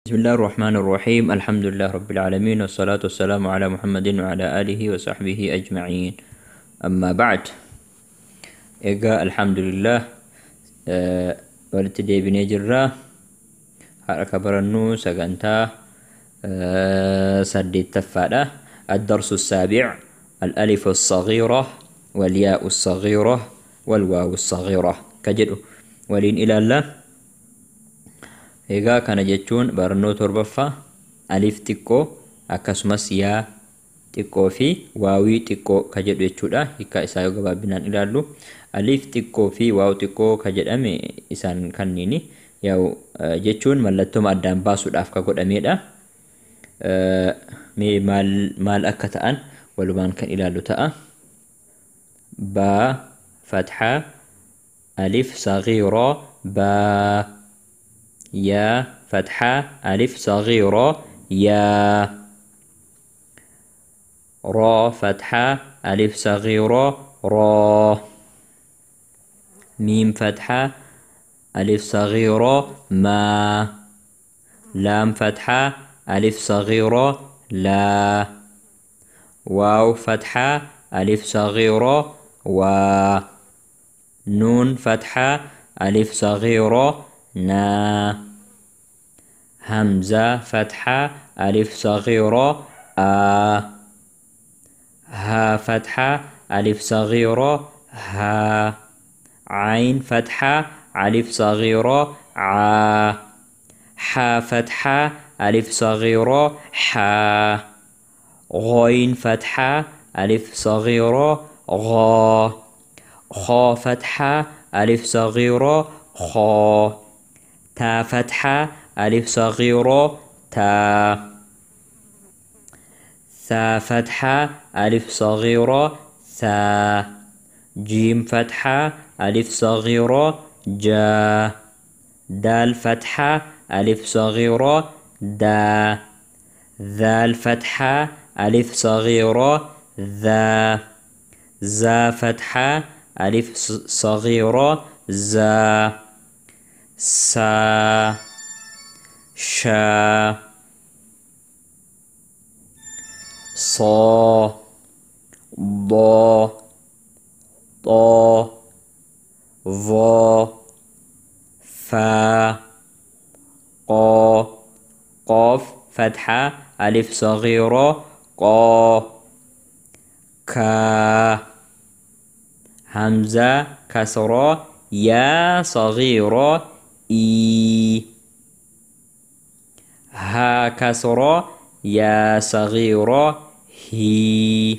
بسم الله الرحمن الرحيم الحمد لله رب العالمين والصلاة والسلام على محمد وعلى آله وصحبه أجمعين أما بعد الحمد لله ولت ديبني جرا حركة برنو سقنتا سدي التفادة الدرس السابع الألف الصغيرة والياء الصغيرة والواو الصغيرة كجد ولين إلى الله kana jechuun barnoo torbaffaa alif xiqqoo akkasumas yaa xiqqoo fi waawii xiqqoo ka jedhu jechuudha. Hiika isaa yoo gabaabinaan ilaallu alif xiqqoo fi waaw xiqqoo ka jedhame isaan kanniini yaa'u jechuun mallattoo addaan baasuudhaaf ka godhamedha. Mee maal akka ta'an walumaan kan ilaallu ta'a. Ba fatha alif saghira ba يا فتحة ألف صغيرة يا را فتحة ألف صغيرة را ميم فتحة ألف صغيرة ما لام فتحة ألف صغيرة لا واو فتحة ألف صغيرة و نون فتحة ألف صغيرة نا همزة فتحة ألف صغيرة ها فتحة ألف صغيرة ها عين فتحة ألف صغيرة حا فتحة ألف صغيرة حا غين فتحة ألف صغيرة غا خا فتحة ألف صغيرة خا تا فتحة ألف صغيرة تا ثا فتحة ألف صغيرة ثا جيم فتحة ألف صغيرة جا دال فتحة ألف صغيرة دا ذال فتحة ألف صغيرة ذا زا فتحة ألف صغيرة زا سا شا صا ضا طا ظا فا قا قاف فتحة ألف صغيرة قا كا همزة كسرة يا صغيرة إي ها كسرة يا صغيرة هي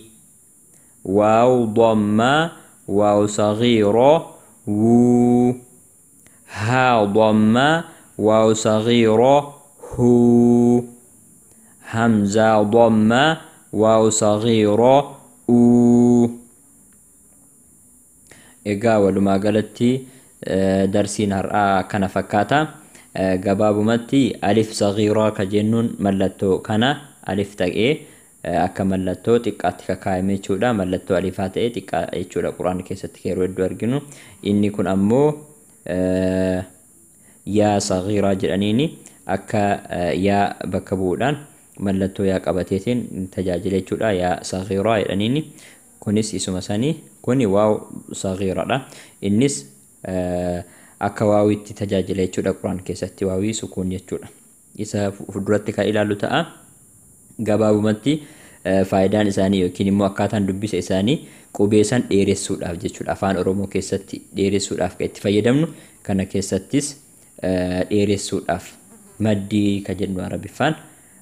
واو ضمة واو صغيرة وو ها ضمة واو صغيرة هو همزة ضمة واو صغيرة أو ولما قالتي درسين هرآ كان فكاتا قبابمتي ألف صغيرة كجنون ملتو كان ألف تقئي أكا ملتو تقاتك كايمي چودا ملتو ألفات تقا چودا قرآن كيسا تكيرو ادو أرجنو إني كن أمو يا صغيرة جرانيني أكا يا بكبودان ملتو يا قبتيتين تجاجلي چودا يا صغيرة جرانيني كونيس اسم ساني كوني واو صغيرة دا إنيس akka waawiitti tajaajila jechuudha. Quraan keessatti waawii sukuun jechuudha. Isa fuulduratti kan ilaallu ta'a. Gabaabumatti faayidaan isaanii yookiin immoo akkaataan dubbisa isaanii qubee san dheeressuudhaaf jechuudha. Afaan Oromoo keessatti dheeressuudhaaf kan itti fayyadamnu kana keessattis dheeressuudhaaf maddii kan jennu Arabiffaan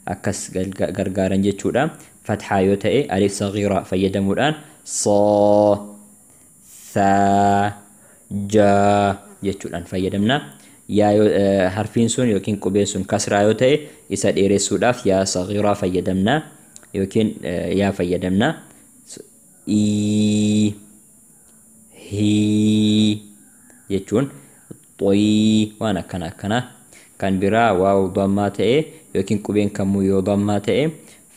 akkas gargaaran jechuudha. Fathaa yoo ta'e alif saghiira fayyadamuudhaan soo thaa jaa jechuudhaan fayyadamna. Yaa harfiin sun yookiin qubeen sun kasraa yoo ta'e isa dheeressuudhaaf yaa saghiraa fayyadamna yookiin yaa fayyadamna. I hi jechuun xoyii waan akkana kan biraa waaw dhammaa ta'e yookiin qubeen kamuu yoo dhammaa ta'e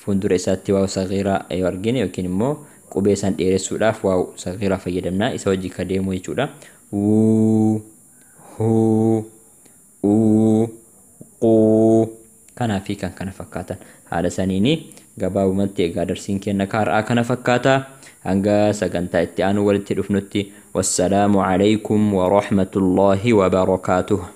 fuuldura isaatti waaw saghiraa yoo argine yookiin immoo qubee san dheeressuudhaaf waaw saghiraa fayyadamna. Isa hojii ka deemu jechuudha. Hu hu u qu kanaa fi kan kana fakkaatan haala saniini gabaabumatti egaa darsiin keenya har'aa kana fakkaata hanga sagantaa itti aanu walitti dhufnutti wassalaamu alaykum wa rahmatullaahi wa barakaatuh.